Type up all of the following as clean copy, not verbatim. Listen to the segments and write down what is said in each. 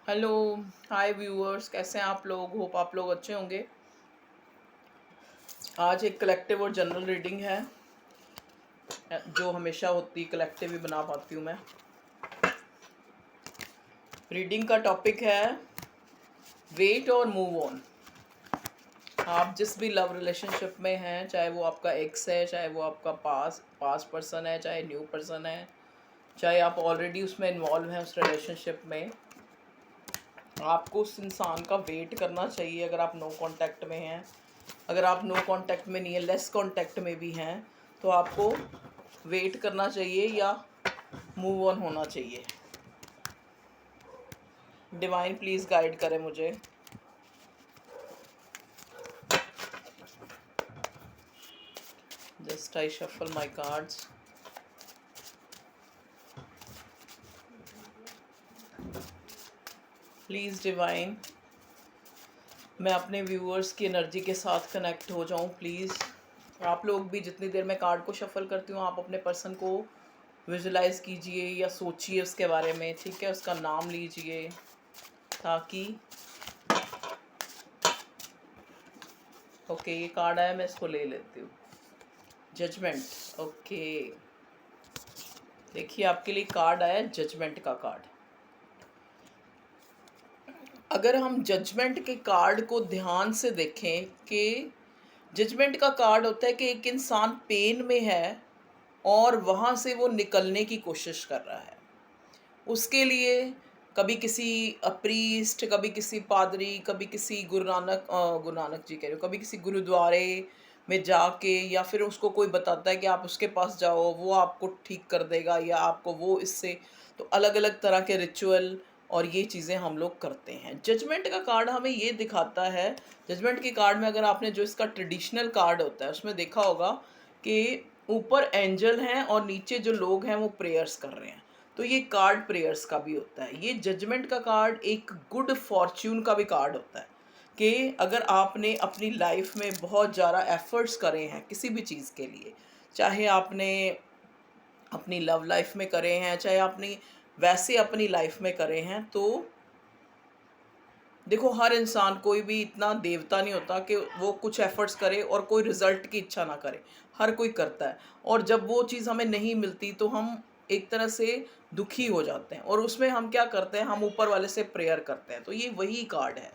Hello. हाय viewers, कैसे हैं आप लोग? होप आप लोग अच्छे होंगे। आज एक कलेक्टिव और जनरल रीडिंग है, जो हमेशा होती कलेक्टिव ही बना पाती हूँ मैं। रीडिंग का टॉपिक है वेट और मूव ऑन। आप जिस भी लव रिलेशनशिप में हैं, चाहे वो आपका एक्स है, चाहे वो आपका पास पर्सन है, चाहे न्यू पर्सन है, चाहे आप ऑलरेडी उसमें इन्वॉल्व हैं उस रिलेशनशिप में, आपको उस इंसान का वेट करना चाहिए। अगर आप नो कांटेक्ट में हैं, अगर आप नो कांटेक्ट में नहीं है, लेस कांटेक्ट में भी हैं, तो आपको वेट करना चाहिए या मूव ऑन होना चाहिए। डिवाइन प्लीज़ गाइड करें मुझे। Just I shuffle my cards. Please divine, मैं अपने व्यूअर्स की एनर्जी के साथ कनेक्ट हो जाऊं प्लीज़। आप लोग भी जितनी देर मैं कार्ड को शफल करती हूँ, आप अपने पर्सन को विजुलाइज कीजिए या सोचिए उसके बारे में, ठीक है? उसका नाम लीजिए ताकि ओके, ये कार्ड आया, मैं इसको ले लेती हूँ। जजमेंट। ओके, देखिए आपके लिए कार्ड आया जजमेंट का कार्ड। अगर हम जजमेंट के कार्ड को ध्यान से देखें कि जजमेंट का कार्ड होता है कि एक इंसान पेन में है और वहाँ से वो निकलने की कोशिश कर रहा है। उसके लिए कभी किसी प्रीस्ट, कभी किसी पादरी, कभी किसी गुरु नानक जी कह रहे हो, कभी किसी गुरुद्वारे में जाके, या फिर उसको कोई बताता है कि आप उसके पास जाओ, वो आपको ठीक कर देगा या आपको वो इससे, तो अलग अलग तरह के रिचुअल और ये चीज़ें हम लोग करते हैं। जजमेंट का कार्ड हमें ये दिखाता है, जजमेंट के कार्ड में अगर आपने जो इसका ट्रेडिशनल कार्ड होता है उसमें देखा होगा कि ऊपर एंजल हैं और नीचे जो लोग हैं वो प्रेयर्स कर रहे हैं। तो ये कार्ड प्रेयर्स का भी होता है। ये जजमेंट का कार्ड एक गुड फॉर्च्यून का भी कार्ड होता है कि अगर आपने अपनी लाइफ में बहुत ज़्यादा एफर्ट्स करे हैं किसी भी चीज़ के लिए, चाहे आपने अपनी लव लाइफ में करे हैं, चाहे आपने वैसे अपनी लाइफ में करे हैं, तो देखो हर इंसान, कोई भी इतना देवता नहीं होता कि वो कुछ एफर्ट्स करे और कोई रिजल्ट की इच्छा ना करे। हर कोई करता है, और जब वो चीज़ हमें नहीं मिलती तो हम एक तरह से दुखी हो जाते हैं, और उसमें हम क्या करते हैं, हम ऊपर वाले से प्रेयर करते हैं। तो ये वही कार्ड है।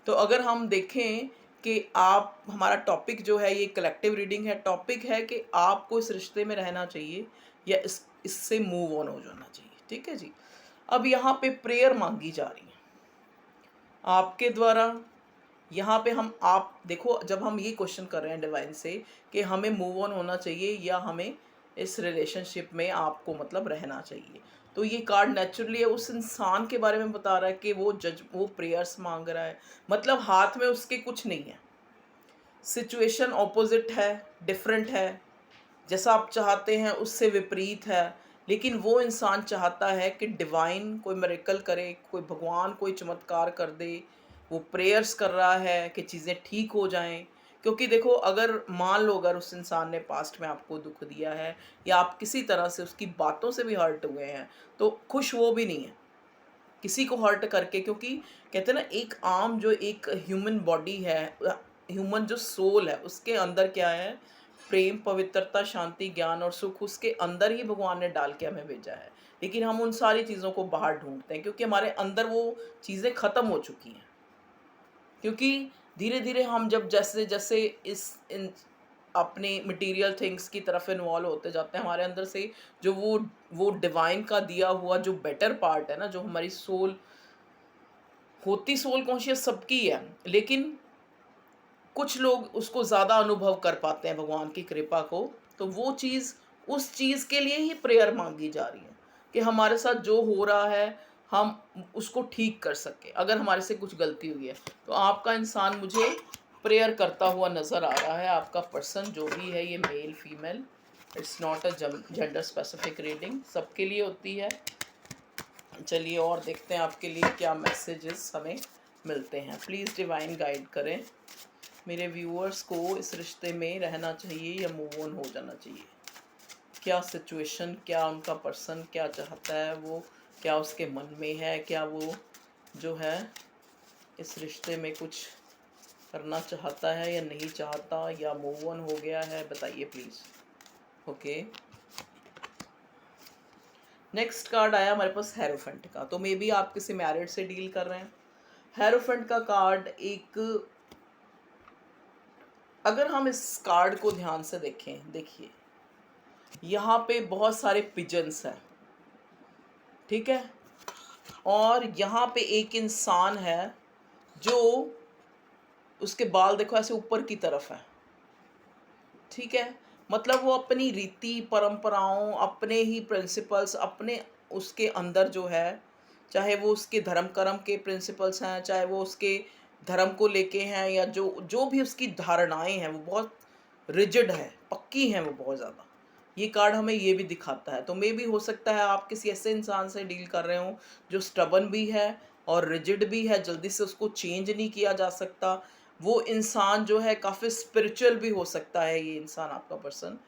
तो अगर हम देखें कि आप, हमारा टॉपिक जो है, ये कलेक्टिव रीडिंग है, टॉपिक है कि आपको इस रिश्ते में रहना चाहिए या इससे मूव ऑन हो जाना चाहिए, ठीक है जी। अब यहाँ पे प्रेयर मांगी जा रही है आपके द्वारा। यहाँ पे हम, आप देखो, जब हम ये क्वेश्चन कर रहे हैं डिवाइन से कि हमें मूव ऑन होना चाहिए या हमें इस रिलेशनशिप में आपको मतलब रहना चाहिए, तो ये कार्ड नेचुरली उस इंसान के बारे में बता रहा है कि वो प्रेयर्स मांग रहा है। मतलब हाथ में उसके कुछ नहीं है, सिचुएशन ऑपोजिट है, डिफरेंट है, जैसा आप चाहते हैं उससे विपरीत है। लेकिन वो इंसान चाहता है कि डिवाइन कोई मिरेकल करे, कोई भगवान कोई चमत्कार कर दे। वो प्रेयर्स कर रहा है कि चीज़ें ठीक हो जाएं। क्योंकि देखो, अगर मान लो अगर उस इंसान ने पास्ट में आपको दुख दिया है या आप किसी तरह से उसकी बातों से भी हर्ट हुए हैं, तो खुश वो भी नहीं है किसी को हर्ट करके। क्योंकि कहते हैं ना, एक आम जो एक ह्यूमन बॉडी है, ह्यूमन जो सोल है, उसके अंदर क्या है, प्रेम, पवित्रता, शांति, ज्ञान और सुख उसके अंदर ही भगवान ने डाल के हमें भेजा है। लेकिन हम उन सारी चीज़ों को बाहर ढूंढते हैं क्योंकि हमारे अंदर वो चीज़ें ख़त्म हो चुकी हैं। क्योंकि धीरे धीरे हम जब जैसे जैसे अपने मटेरियल थिंग्स की तरफ इन्वॉल्व होते जाते हैं, हमारे अंदर से जो वो डिवाइन का दिया हुआ जो बेटर पार्ट है ना, जो हमारी सोल होती, सोल कॉन्शियस सबकी है, लेकिन कुछ लोग उसको ज़्यादा अनुभव कर पाते हैं भगवान की कृपा को। तो वो चीज़, उस चीज़ के लिए ही प्रेयर मांगी जा रही है कि हमारे साथ जो हो रहा है हम उसको ठीक कर सके, अगर हमारे से कुछ गलती हुई है। तो आपका इंसान मुझे प्रेयर करता हुआ नज़र आ रहा है। आपका पर्सन जो भी है, ये male female, it's not a gender specific reading, सबके लिए होती है। चलिए और देखते हैं आपके लिए क्या मैसेजेस हमें मिलते हैं। प्लीज़ डिवाइन गाइड करें मेरे व्यूअर्स को, इस रिश्ते में रहना चाहिए या मूव ऑन हो जाना चाहिए। क्या सिचुएशन, क्या उनका पर्सन क्या चाहता है, वो क्या उसके मन में है, क्या वो जो है इस रिश्ते में कुछ करना चाहता है या नहीं चाहता, या मूव ऑन हो गया है, बताइए प्लीज़। ओके, नेक्स्ट कार्ड आया हमारे पास हेरोफेंट का। तो मे बी आप किसी मैरिड से डील कर रहे हैं। हेरोफेंट का कार्ड एक, अगर हम इस कार्ड को ध्यान से देखें, देखिए यहाँ पे बहुत सारे पिजन्स हैं, ठीक है, और यहाँ पे एक इंसान है जो, उसके बाल देखो ऐसे ऊपर की तरफ है, ठीक है, मतलब वो अपनी रीति परंपराओं, अपने ही प्रिंसिपल्स, अपने उसके अंदर जो है, चाहे वो उसके धर्म कर्म के प्रिंसिपल्स हैं, चाहे वो उसके धर्म को लेके हैं, या जो जो भी उसकी धारणाएं हैं, वो बहुत रिजिड है, पक्की हैं वो बहुत ज़्यादा। ये कार्ड हमें ये भी दिखाता है। तो मे भी हो सकता है आप किसी ऐसे इंसान से डील कर रहे हो जो स्टबन भी है और रिजिड भी है, जल्दी से उसको चेंज नहीं किया जा सकता। वो इंसान जो है काफ़ी स्पिरिचुअल भी हो सकता है, ये इंसान आपका पर्सन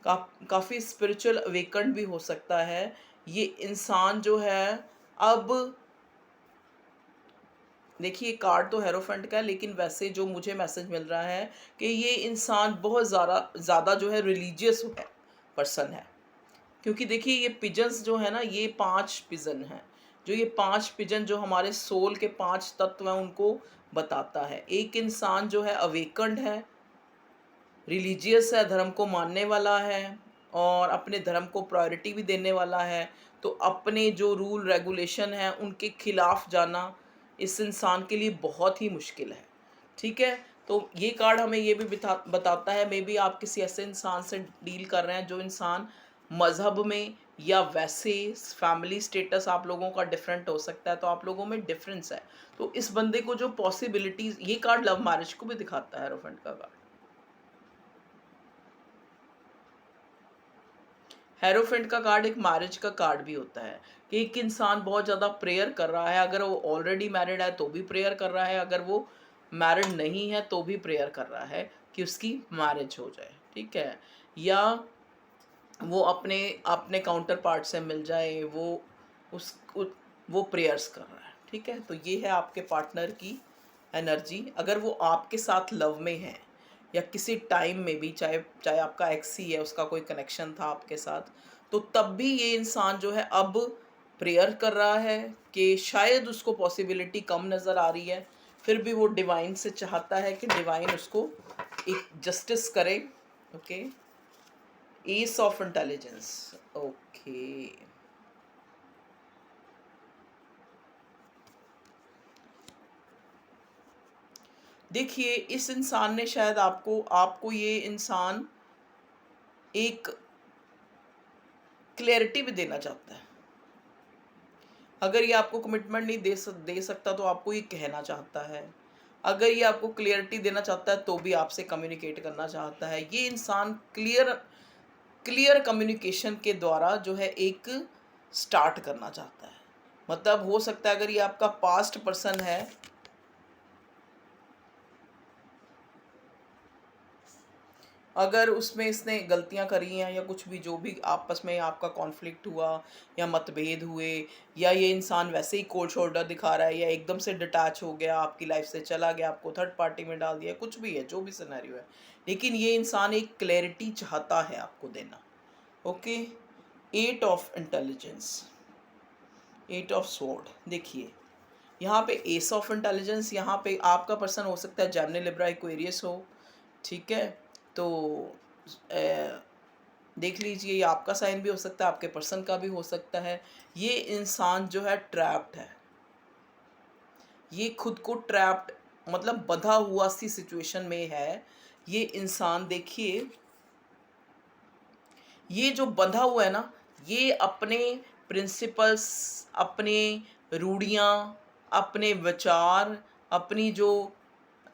काफ़ी स्पिरिचुअल अवेकन्ड भी हो सकता है। ये इंसान जो है, अब देखिए कार्ड तो हेरोफेंट का है, लेकिन वैसे जो मुझे मैसेज मिल रहा है कि ये इंसान बहुत ज़्यादा जो है रिलीजियस है, पर्सन है। क्योंकि देखिए ये पिजन्स जो है ना, ये 5 पिजन हैं, जो ये 5 पिजन जो हमारे सोल के 5 तत्व हैं उनको बताता है। एक इंसान जो है अवेकन्ड है, रिलीजियस है, धर्म को मानने वाला है, और अपने धर्म को प्रायोरिटी भी देने वाला है। तो अपने जो रूल रेगुलेशन हैं उनके खिलाफ जाना इस इंसान के लिए बहुत ही मुश्किल है, ठीक है। तो ये कार्ड हमें ये भी बताता है, मे बी आप किसी ऐसे इंसान से डील कर रहे हैं जो इंसान मज़हब में या वैसे फैमिली स्टेटस आप लोगों का डिफरेंट हो सकता है, तो आप लोगों में डिफरेंस है। तो इस बंदे को जो पॉसिबिलिटीज़, ये कार्ड लव मैरिज को भी दिखाता है, हेरोफेंट का कार्ड। हेरोफेंट का कार्ड एक मैरिज का कार्ड भी होता है कि एक इंसान बहुत ज़्यादा प्रेयर कर रहा है, अगर वो ऑलरेडी मैरिड है तो भी प्रेयर कर रहा है, अगर वो मैरिड नहीं है तो भी प्रेयर कर रहा है कि उसकी मैरिज हो जाए, ठीक है, या वो अपने अपने काउंटर पार्ट से मिल जाए, वो प्रेयर्स कर रहा है, ठीक है। तो ये है आपके पार्टनर की एनर्जी। अगर वो आपके साथ लव में है या किसी टाइम में भी, चाहे चाहे आपका एक्स ही है, उसका कोई कनेक्शन था आपके साथ, तो तब भी ये इंसान जो है अब प्रेयर कर रहा है कि शायद उसको पॉसिबिलिटी कम नज़र आ रही है, फिर भी वो डिवाइन से चाहता है कि डिवाइन उसको एक जस्टिस करे। Okay, S of intelligence. Okay, देखिए इस इंसान ने शायद आपको आपको ये इंसान एक क्लैरिटी भी देना चाहता है। अगर ये आपको कमिटमेंट नहीं दे सकता तो आपको ये कहना चाहता है। अगर ये आपको क्लियरिटी देना चाहता है तो भी आपसे कम्युनिकेट करना चाहता है। ये इंसान क्लियर क्लियर कम्युनिकेशन के द्वारा जो है एक स्टार्ट करना चाहता है। मतलब हो सकता है अगर ये आपका पास्ट पर्सन है, अगर उसमें इसने गलतियां करी हैं या कुछ भी, जो भी आपस में आपका कॉन्फ्लिक्ट हुआ या मतभेद हुए, या ये इंसान वैसे ही कोल्ड शोल्डर दिखा रहा है, या एकदम से डिटैच हो गया, आपकी लाइफ से चला गया, आपको थर्ड पार्टी में डाल दिया, कुछ भी है, जो भी सिनेरियो है, लेकिन ये इंसान एक क्लैरिटी चाहता है आपको देना। Okay, 8 of intelligence, 8 of sword. देखिए यहाँ पे एस ऑफ इंटेलिजेंस, यहाँ पे आपका पर्सन हो सकता है जेमिनी, लिब्रा, एक्वेरियस हो, ठीक है। तो देख लीजिए, ये आपका साइन भी हो सकता है, आपके पर्सन का भी हो सकता है। ये इंसान जो है ट्रैप्ड है, ये खुद को ट्रैप्ड मतलब बंधा हुआ सी सिचुएशन में है ये इंसान। देखिए ये जो बंधा हुआ है ना, ये अपने प्रिंसिपल्स, अपने रूढ़ियाँ, अपने विचार, अपनी जो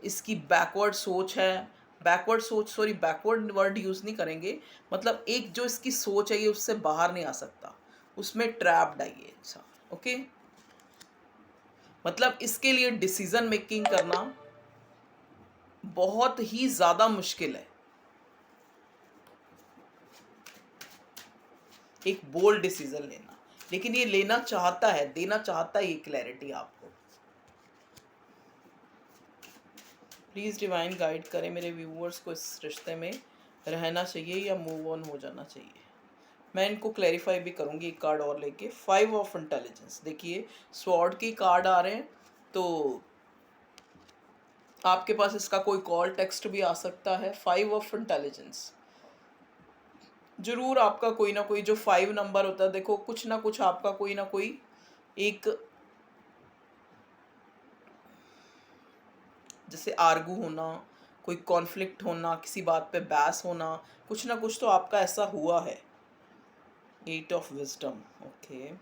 इसकी बैकवर्ड सोच है, बैकवर्ड सोच, सॉरी बैकवर्ड वर्ड यूज़ नहीं करेंगे, मतलब एक जो इसकी सोच है ये उससे बाहर नहीं आ सकता, उसमें ट्रैप्ड है ये इंसान। ओके, मतलब इसके लिए डिसीजन मेकिंग करना बहुत ही ज़्यादा मुश्किल है, एक बोल्ड डिसीजन लेना, लेकिन ये लेना चाहता है, देना चाहता है ये क्लैरिटी आपको। प्लीज़ डिवाइन गाइड करें मेरे व्यूअर्स को, इस रिश्ते में रहना चाहिए या मूव ऑन हो जाना चाहिए। मैं इनको क्लैरिफाई भी करूँगी एक कार्ड और लेके। 5 ऑफ इंटेलिजेंस, देखिए स्वॉर्ड की कार्ड आ रहे हैं, तो आपके पास इसका कोई कॉल टेक्स्ट भी आ सकता है। 5 ऑफ इंटेलिजेंस, ज़रूर आपका कोई ना कोई, जो 5 नंबर होता है, देखो कुछ ना कुछ आपका कोई ना कोई एक, जैसे आर्गू होना, कोई कॉन्फ्लिक्ट होना, किसी बात पे बहस होना, कुछ ना कुछ तो आपका ऐसा हुआ है। 8 ऑफ विजडम, ओके।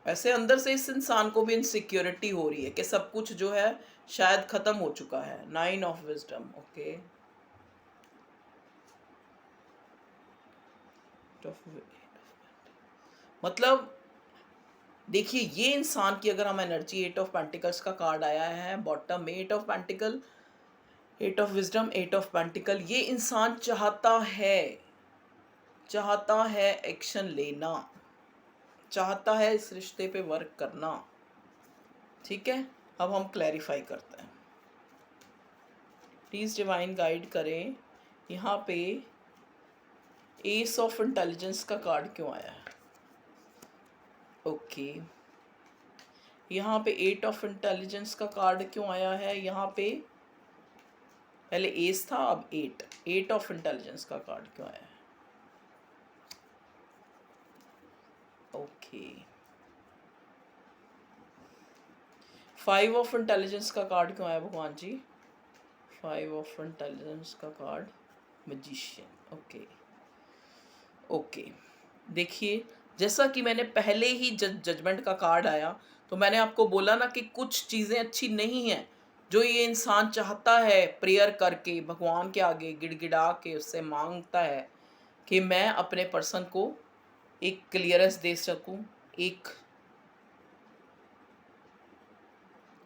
ऐसे अंदर से इस इंसान को भी इनसिक्योरिटी हो रही है कि सब कुछ जो है शायद ख़त्म हो चुका है। 9 ऑफ विजडम, ओके। मतलब देखिए, ये इंसान की अगर हम एनर्जी, 8 ऑफ पेंटिकल्स का कार्ड आया है बॉटम में, 8 of pentacle, 8 of wisdom, 8 of pentacle, ये इंसान चाहता है एक्शन लेना, चाहता है इस रिश्ते पे वर्क करना। ठीक है, अब हम क्लैरिफाई करते हैं। प्लीज़ डिवाइन गाइड करें, यहाँ पे एस ऑफ इंटेलिजेंस का कार्ड क्यों आया है? ओके, यहाँ पे 8 ऑफ इंटेलिजेंस का कार्ड क्यों आया है? यहाँ पे पहले एस था, अब 8 ऑफ इंटेलिजेंस का कार्ड क्यों आया है? ओके, 5 ऑफ इंटेलिजेंस का कार्ड क्यों आया भगवान जी? 5 ऑफ इंटेलिजेंस का कार्ड मैजिशियन, ओके। ओके, देखिए, जैसा कि मैंने पहले ही जजमेंट का कार्ड आया, तो मैंने आपको बोला ना कि कुछ चीज़ें अच्छी नहीं हैं जो ये इंसान चाहता है, प्रेयर करके भगवान के आगे गिड़गिड़ा के उससे मांगता है कि मैं अपने पर्सन को एक क्लियरेंस दे सकूं, एक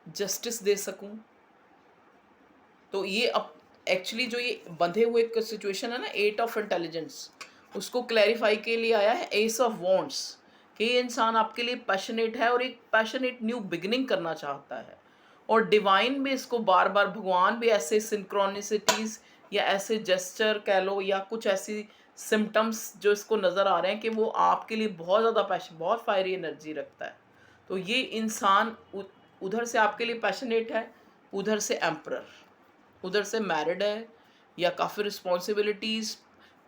जस्टिस दे सकूं। तो ये अब एक्चुअली जो ये बंधे हुए सिचुएशन है ना, 8 ऑफ इंटेलिजेंस, उसको क्लैरिफाई के लिए आया है एस ऑफ वॉन्ट्स, कि ये इंसान आपके लिए पैशनेट है और एक पैशनेट न्यू बिगिनिंग करना चाहता है। और डिवाइन भी इसको बार बार, भगवान भी ऐसे सिंक्रोनिसिटीज़ या ऐसे जेस्चर कह लो या कुछ ऐसी सिम्टम्स जो इसको नज़र आ रहे हैं कि वो आपके लिए बहुत ज़्यादा पैशन, बहुत फायरी एनर्जी रखता है। तो ये इंसान उधर से आपके लिए पैशनेट है, उधर से एम्परर, उधर से मैरिड है, या काफ़ी रिस्पॉन्सिबिलिटीज़,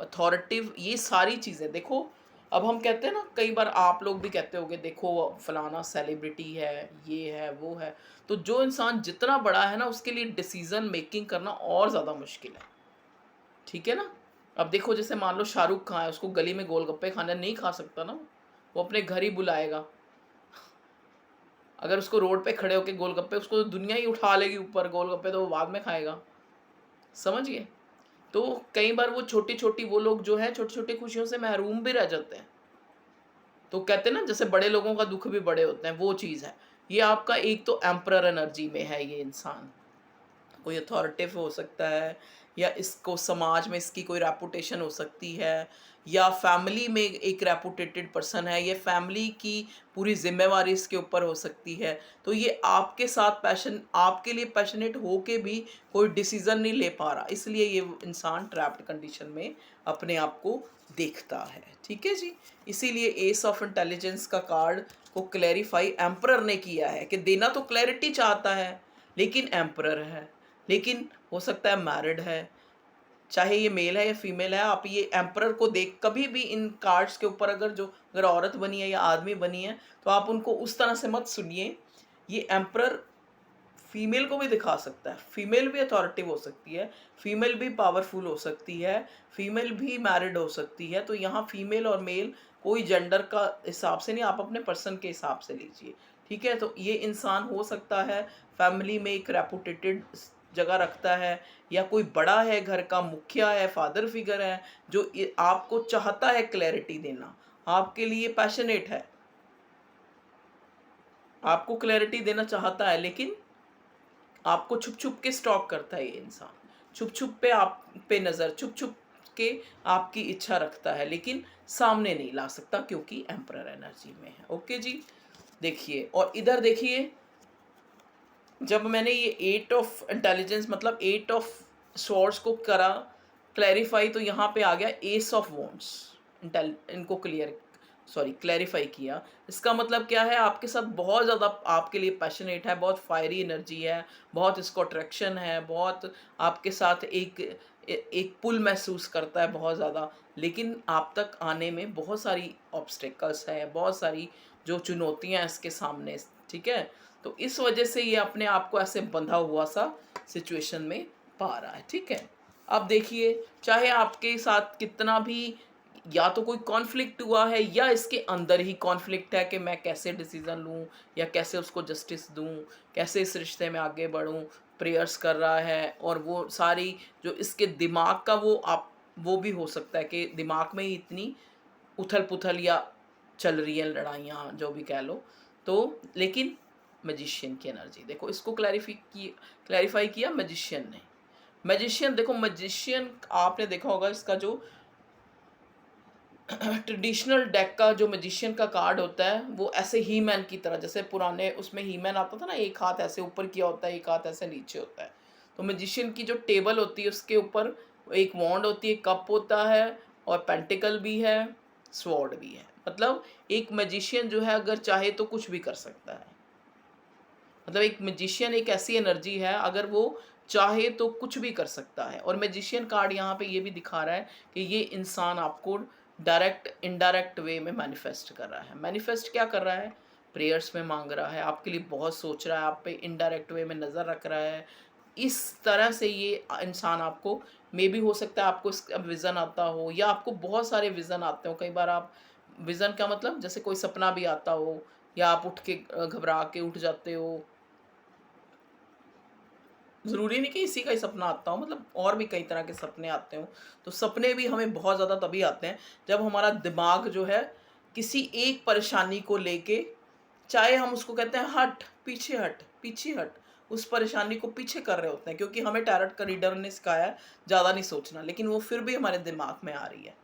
अथॉरिटिव, ये सारी चीज़ें। देखो, अब हम कहते हैं ना, कई बार आप लोग भी कहते होगे, देखो फलाना सेलिब्रिटी है, ये है, वो है। तो जो इंसान जितना बड़ा है ना, उसके लिए डिसीज़न मेकिंग करना और ज़्यादा मुश्किल है। ठीक है ना? अब देखो, जैसे मान लो शाहरुख खान है, उसको गली में गोलगप्पे खाना नहीं खा सकता ना, वो अपने घर ही बुलाएगा। अगर उसको रोड पे खड़े होके गोलगप्पे, उसको तो दुनिया ही उठा लेगी ऊपर, गोलगप्पे तो वो बाद में खाएगा। समझिए? तो कई बार वो छोटी-छोटी, वो लोग जो है छोटी-छोटी खुशियों से महरूम भी रह जाते हैं। तो कहते हैं ना, जैसे बड़े लोगों का दुःख भी बड़े होते हैं, वो चीज़ है। ये आपका एक तो एम्परर एनर्जी में है ये इंसान। कोई अथॉरिटिव हो सकता है, या इसको समाज में इसकी कोई रेपुटेशन हो सकती है, या फैमिली में एक रेपुटेटेड पर्सन है, ये फैमिली की पूरी जिम्मेवारी इसके ऊपर हो सकती है। तो ये आपके साथ आपके लिए पैशनेट हो के भी कोई डिसीज़न नहीं ले पा रहा, इसलिए ये इंसान ट्रैप्ड कंडीशन में अपने आप को देखता है। ठीक है जी, इसीलिए एस ऑफ इंटेलिजेंस का कार्ड को क्लैरिफाई एम्परर ने किया है कि देना तो क्लैरिटी चाहता है, लेकिन एम्परर है, लेकिन हो सकता है मैरिड है, चाहे ये मेल है या फीमेल है। आप ये एम्परर को देख, कभी भी इन कार्ड्स के ऊपर अगर औरत बनी है या आदमी बनी है, तो आप उनको उस तरह से मत सुनिए। ये एम्परर फीमेल को भी दिखा सकता है, फीमेल भी अथॉरिटिव हो सकती है, फीमेल भी पावरफुल हो सकती है, फीमेल भी मैरिड हो सकती है। तो यहाँ फीमेल और मेल कोई जेंडर का हिसाब से नहीं, आप अपने पर्सन के हिसाब से लीजिए। ठीक है, तो ये इंसान हो सकता है फैमिली में एक रेपुटेटेड जगह रखता है, या कोई बड़ा है, घर का मुखिया है, फादर फिगर है, जो आपको चाहता है क्लैरिटी देना, आपके लिए पैशनेट है, आपको क्लैरिटी देना चाहता है, लेकिन आपको छुप छुप के स्टॉक करता है ये इंसान, छुप छुप पे आप पे नज़र, छुप छुप के आपकी इच्छा रखता है, लेकिन सामने नहीं ला सकता क्योंकि एम्परर एनर्जी में है। ओके जी, देखिए और इधर देखिए, जब मैंने ये 8 ऑफ इंटेलिजेंस मतलब 8 ऑफ स्वॉर्ड्स को करा क्लैरिफाई, तो यहाँ पे आ गया एस ऑफ वॉन्ड्स। इनको क्लैरिफाई किया। इसका मतलब क्या है, आपके साथ बहुत ज़्यादा आपके लिए पैशनेट है, बहुत फायरी एनर्जी है, बहुत इसको अट्रैक्शन है, बहुत आपके साथ एक पुल महसूस करता है बहुत ज़्यादा, लेकिन आप तक आने में बहुत सारी ऑब्स्टेकल्स है, बहुत सारी जो चुनौतियाँ हैं इसके सामने, ठीक है। तो इस वजह से ये अपने आप को ऐसे बंधा हुआ सा सिचुएशन में पा रहा है, ठीक है। अब देखिए, चाहे आपके साथ कितना भी या तो कोई कॉन्फ्लिक्ट हुआ है या इसके अंदर ही कॉन्फ्लिक्ट है कि मैं कैसे डिसीज़न लूँ या कैसे उसको जस्टिस दूँ, कैसे इस रिश्ते में आगे बढ़ूँ, प्रेयर्स कर रहा है, और वो सारी जो इसके दिमाग का वो भी हो सकता है कि दिमाग में ही इतनी उथल-पुथल या चल रही है लड़ाइयाँ, जो भी कह लो। तो लेकिन मैजिशियन की एनर्जी देखो, इसको क्लैरिफाई किया मैजिशियन ने। मैजिशियन देखो, मैजिशियन आपने देखा होगा इसका जो ट्रेडिशनल डेक का जो मैजिशियन का कार्ड होता है, वो ऐसे ही मैन की तरह, जैसे पुराने उसमें ही मैन आता था ना, एक हाथ ऐसे ऊपर किया होता है, एक हाथ ऐसे नीचे होता है। तो मैजिशियन की जो टेबल होती है उसके ऊपर एक वॉन्ड होती है, कप होता है, और पेंटिकल भी है, स्वॉर्ड भी है। मतलब एक मैजिशियन जो है अगर चाहे तो कुछ भी कर सकता है। मतलब एक मैजिशियन एक ऐसी एनर्जी है, अगर वो चाहे तो कुछ भी कर सकता है। और मैजिशियन कार्ड यहाँ पे ये भी दिखा रहा है कि ये इंसान आपको डायरेक्ट इनडायरेक्ट वे में मैनिफेस्ट कर रहा है। मैनिफेस्ट क्या कर रहा है, प्रेयर्स में मांग रहा है, आपके लिए बहुत सोच रहा है, आप पे इनडायरेक्ट वे में नज़र रख रहा है। इस तरह से ये इंसान आपको, मे भी हो सकता है आपको इसका विज़न आता हो, या आपको बहुत सारे विज़न आते हो। कई बार आप, विज़न का मतलब जैसे कोई सपना भी आता हो, या आप उठ के घबरा के उठ जाते हो। ज़रूरी नहीं कि इसी का ही सपना आता हो, मतलब और भी कई तरह के सपने आते हों। तो सपने भी हमें बहुत ज़्यादा तभी आते हैं जब हमारा दिमाग जो है किसी एक परेशानी को लेके, चाहे हम उसको कहते हैं हट, पीछे हट, पीछे हट, उस परेशानी को पीछे कर रहे होते हैं, क्योंकि हमें टैरोट का रीडर ने सिखाया है ज़्यादा नहीं सोचना, लेकिन वो फिर भी हमारे दिमाग में आ रही है।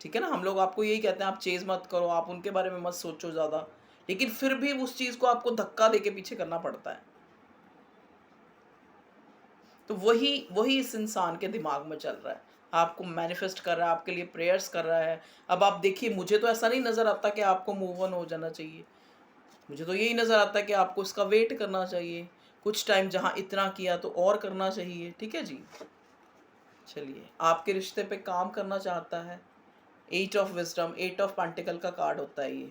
ठीक है ना, हम लोग आपको यही कहते हैं आप चेज़ मत करो, आप उनके बारे में मत सोचो ज़्यादा, लेकिन फिर भी उस चीज़ को आपको धक्का देके पीछे करना पड़ता है। तो वही वही इस इंसान के दिमाग में चल रहा है, आपको मैनिफेस्ट कर रहा है, आपके लिए प्रेयर्स कर रहा है। अब आप देखिए, मुझे तो ऐसा नहीं नज़र आता कि आपको मूव ऑन हो जाना चाहिए, मुझे तो यही नज़र आता है कि आपको इसका वेट करना चाहिए, कुछ टाइम जहाँ इतना किया तो और करना चाहिए। ठीक है जी, चलिए, आपके रिश्ते पे काम करना चाहता है। 8 ऑफ विजडम, 8 ऑफ पेंटिकल का कार्ड होता है ये,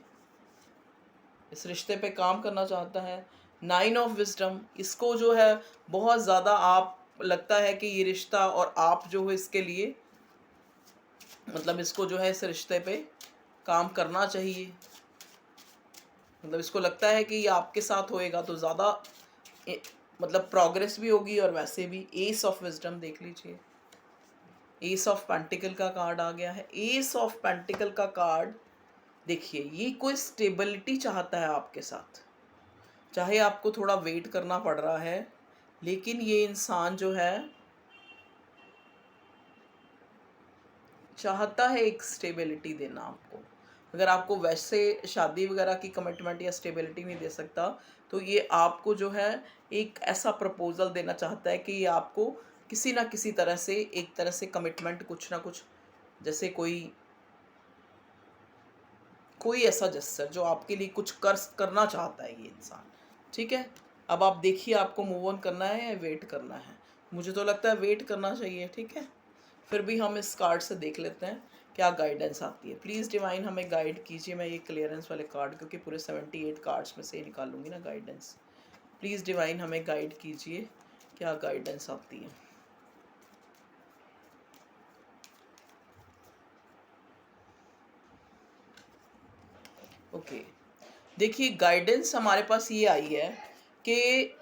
इस रिश्ते पे काम करना चाहता है। 9 ऑफ विजडम, इसको जो है बहुत ज़्यादा आप लगता है कि ये रिश्ता और आप जो हो इसके लिए, मतलब इसको जो है इस रिश्ते पे काम करना चाहिए। मतलब इसको लगता है कि ये आपके साथ होएगा तो ज़्यादा मतलब प्रोग्रेस भी होगी, और वैसे भी एस ऑफ विजडम देख लीजिए, एस ऑफ पेंटिकल का कार्ड आ गया है। एस ऑफ पेंटिकल का कार्ड देखिए, ये कोई स्टेबिलिटी चाहता है आपके साथ, चाहे आपको थोड़ा वेट करना पड़ रहा है, लेकिन ये इंसान जो है चाहता है एक स्टेबिलिटी देना आपको। अगर आपको वैसे शादी वगैरह की कमिटमेंट या स्टेबिलिटी नहीं दे सकता, तो ये आपको जो है एक ऐसा प्रपोज़ल देना चाहता है कि ये आपको किसी ना किसी तरह से, एक तरह से कमिटमेंट, कुछ ना कुछ, जैसे कोई ऐसा जेस्चर जो आपके लिए कुछ करना चाहता है ये इंसान। ठीक है, अब आप देखिए आपको मूव ऑन करना है या वेट करना है। मुझे तो लगता है वेट करना चाहिए। ठीक है, फिर भी हम इस कार्ड से देख लेते हैं क्या गाइडेंस आती है। प्लीज़ डिवाइन हमें गाइड कीजिए। मैं ये क्लियरेंस वाले कार्ड, क्योंकि पूरे 78 कार्ड्स में से निकालूंगी ना गाइडेंस। प्लीज़ डिवाइन हमें गाइड कीजिए, क्या गाइडेंस आती है। ओके, देखिए गाइडेंस हमारे पास ये आई है कि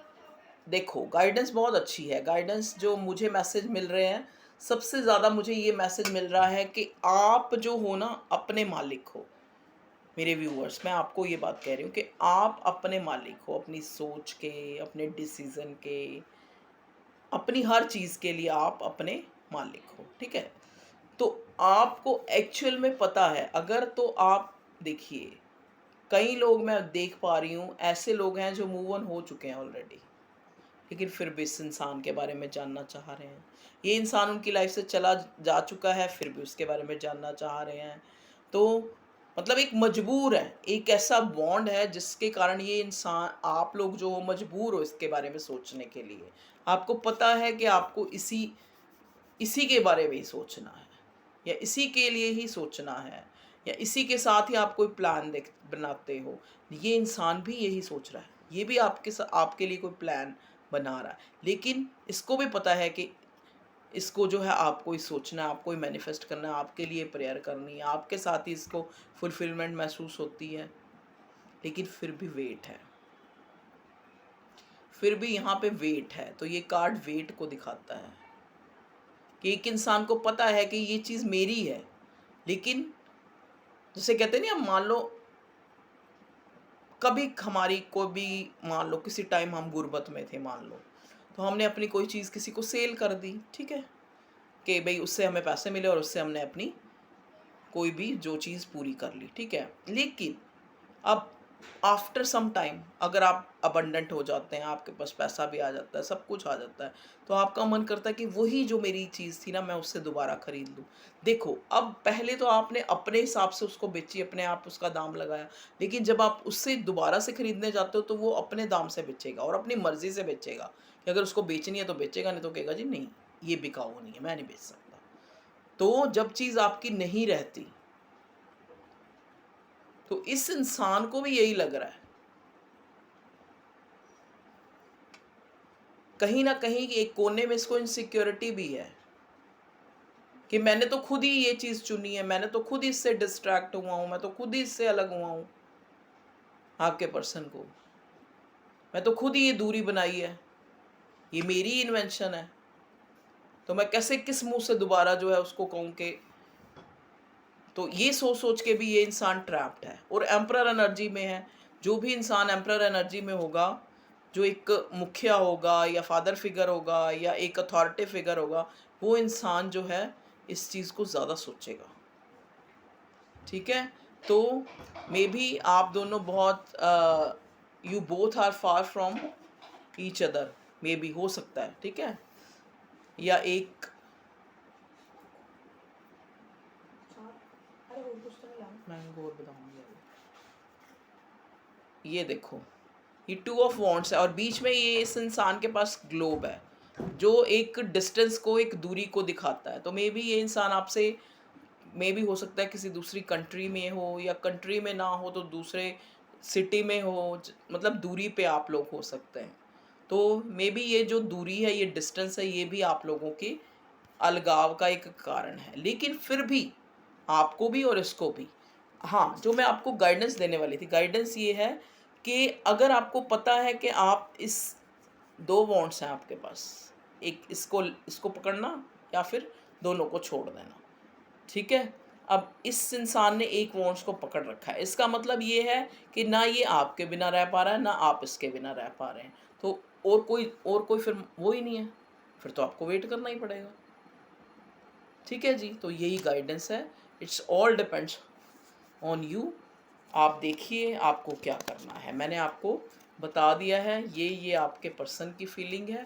देखो, गाइडेंस बहुत अच्छी है। गाइडेंस जो मुझे मैसेज मिल रहे हैं, सबसे ज़्यादा मुझे ये मैसेज मिल रहा है कि आप जो हो ना, अपने मालिक हो। मेरे व्यूअर्स, मैं आपको ये बात कह रही हूँ कि आप अपने मालिक हो, अपनी सोच के, अपने डिसीज़न के, अपनी हर चीज़ के लिए आप अपने मालिक हो, ठीक है? तो आपको एक्चुअल में पता है, अगर तो आप देखिए, कई लोग मैं देख पा रही हूँ, ऐसे लोग हैं जो मूव ऑन हो चुके हैं ऑलरेडी, लेकिन फिर भी इस इंसान के बारे में जानना चाह रहे हैं। ये इंसान उनकी लाइफ से चला जा चुका है, फिर भी उसके बारे में जानना चाह रहे हैं। तो मतलब एक मजबूर है, एक ऐसा बॉन्ड है जिसके कारण ये इंसान, आप लोग जो हो मजबूर हो इसके बारे में सोचने के लिए। आपको पता है कि आपको इसी इसी के बारे में ही सोचना है, या इसी के लिए ही सोचना है, या इसी के साथ ही आप कोई प्लान देख बनाते हो। ये इंसान भी यही सोच रहा है, ये भी आपके लिए कोई प्लान बना रहा है, लेकिन इसको भी पता है कि इसको जो है आपको ही सोचना है, आपको ही मैनिफेस्ट करना है, आपके लिए प्रेयर करनी है, आपके साथ ही इसको फुलफिलमेंट महसूस होती है, लेकिन फिर भी वेट है, फिर भी यहाँ पे वेट है। तो ये कार्ड वेट को दिखाता है कि एक इंसान को पता है कि ये चीज़ मेरी है, लेकिन जैसे कहते हैं ना, मान लो कभी हमारी कोई भी, मान लो किसी टाइम हम गुर्बत में थे, मान लो, तो हमने अपनी कोई चीज़ किसी को सेल कर दी, ठीक है, कि भाई उससे हमें पैसे मिले और उससे हमने अपनी कोई भी जो चीज़ पूरी कर ली, ठीक है। लेकिन अब आफ्टर सम टाइम अगर आप अबंडेंट हो जाते हैं, आपके पास पैसा भी आ जाता है, सब कुछ आ जाता है, तो आपका मन करता है कि वही जो मेरी चीज़ थी ना, मैं उससे दोबारा खरीद लूँ। देखो, अब पहले तो आपने अपने हिसाब से उसको बेची, अपने आप उसका दाम लगाया, लेकिन जब आप उससे दोबारा से खरीदने जाते हो तो वो अपने दाम से बेचेगा और अपनी मर्ज़ी से बेचेगा, कि अगर उसको बेचनी है तो बेचेगा, नहीं तो कहेगा जी नहीं, ये बिकाऊ नहीं है, मैं नहीं बेच सकता। तो जब चीज़ आपकी नहीं रहती, तो इस इंसान को भी यही लग रहा है, कहीं न कहीं एक कोने में इसको इनसिक्योरिटी भी है कि मैंने तो खुद ही ये चीज़ चुनी है, मैंने तो खुद ही इससे डिस्ट्रैक्ट हुआ हूँ, मैं तो खुद ही इससे अलग हुआ हूँ, आपके पर्सन को। मैं तो खुद ही ये दूरी बनाई है, ये मेरी इन्वेंशन है, तो मैं कैसे किस मुँह से दोबारा जो है उसको कहूँ कि, तो ये सोच-सोच के भी ये इंसान ट्रैप्ड है और एम्परर एनर्जी में है। जो भी इंसान एम्परर एनर्जी में होगा, जो एक मुखिया होगा या फादर फिगर होगा या एक अथॉरिटी फिगर होगा, वो इंसान जो है इस चीज़ को ज़्यादा सोचेगा, ठीक है? तो मेबी आप दोनों बहुत you both are far from each other, maybe हो सकता है, ठीक है? या एक मैं और बताऊँगी अभी। ये देखो, ये टू ऑफ वॉन्ड्स है और बीच में ये इस इंसान के पास ग्लोब है, जो एक डिस्टेंस को, एक दूरी को दिखाता है। तो मे बी ये इंसान आपसे, मे बी हो सकता है किसी दूसरी कंट्री में हो, या कंट्री में ना हो तो दूसरे सिटी में हो, मतलब दूरी पे आप लोग हो सकते हैं। तो मे बी ये जो दूरी है, ये डिस्टेंस है, ये भी आप लोगों के अलगाव का एक कारण है, लेकिन फिर भी आपको भी और इसको भी, हाँ, जो मैं आपको गाइडेंस देने वाली थी, गाइडेंस ये है कि अगर आपको पता है कि आप इस, 2 वॉन्ट्स हैं आपके पास, एक इसको इसको पकड़ना या फिर दोनों को छोड़ देना, ठीक है? अब इस इंसान ने एक वॉन्ट्स को पकड़ रखा है, इसका मतलब ये है कि ना ये आपके बिना रह पा रहा है, ना आप इसके बिना रह पा रहे हैं। तो और कोई फिर वो ही नहीं है, फिर तो आपको वेट करना ही पड़ेगा, ठीक है जी? तो यही गाइडेंस है, it's all depends on you. आप देखिए आपको क्या करना है, मैंने आपको बता दिया है, ये आपके पर्सन की फीलिंग है,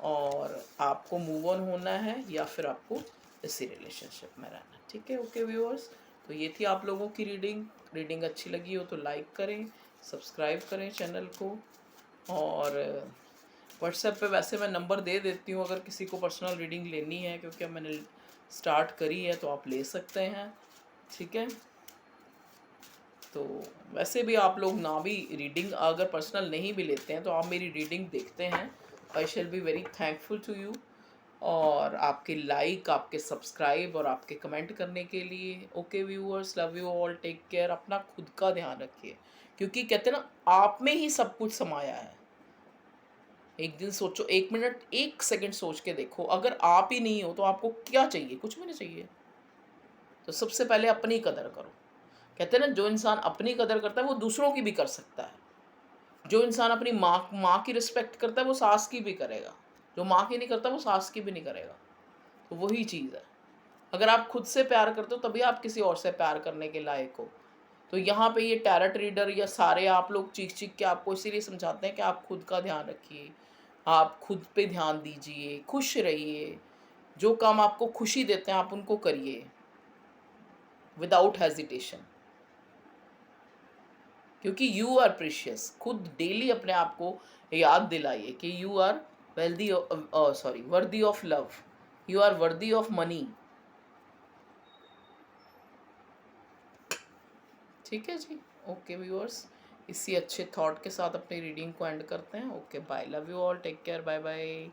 और आपको मूव ऑन होना है या फिर आपको इसी रिलेशनशिप में रहना है, ठीक है? ओके व्यूअर्स, तो ये थी आप लोगों की रीडिंग। रीडिंग अच्छी लगी हो तो लाइक करें, सब्सक्राइब करें चैनल को, और व्हाट्सएप पे वैसे मैं नंबर दे देती हूँ, अगर किसी को पर्सनल रीडिंग लेनी है, क्योंकि अब मैंने स्टार्ट करी है, तो आप ले सकते हैं, ठीक है? तो वैसे भी आप लोग ना भी रीडिंग अगर पर्सनल नहीं भी लेते हैं, तो आप मेरी रीडिंग देखते हैं, I shall be very thankful to you. और आपके लाइक, आपके सब्सक्राइब और आपके कमेंट करने के लिए। Okay viewers, love you all, take care, अपना खुद का ध्यान रखिए, क्योंकि कहते हैं ना, आप में ही सब कुछ समाया है। एक दिन सोचो, 1 मिनट 1 सेकंड सोच के देखो, अगर आप ही नहीं हो तो आपको क्या चाहिए? कुछ भी नहीं चाहिए। तो सबसे पहले अपनी कदर करो। कहते हैं ना, जो इंसान अपनी कदर करता है वो दूसरों की भी कर सकता है। जो इंसान अपनी माँ की रिस्पेक्ट करता है वो सास की भी करेगा। जो माँ की नहीं करता वो सास की भी नहीं करेगा। तो वही चीज़ है। अगर आप खुद से प्यार करते हो तभी आप किसी और से प्यार करने के लायक हो। तो यहाँ पे ये टैरट रीडर या सारे आप लोग चीख-चीख के आपको इसीलिए समझाते हैं कि आप खुद का ध्यान रखिए, आप खुद पे ध्यान दीजिए, खुश रहिए, जो काम आपको खुशी देते हैं आप उनको करिए, विदाउट हेजिटेशन। क्योंकि यू आर प्रीशियस। खुद डेली अपने आप को याद दिलाइए कि you are wealthy sorry worthy of love, you are worthy of money. ठीक है जी। ओके व्यूअर्स, इसी अच्छे थॉट के साथ अपनी रीडिंग को एंड करते हैं। Okay bye, love you all, take care, bye bye.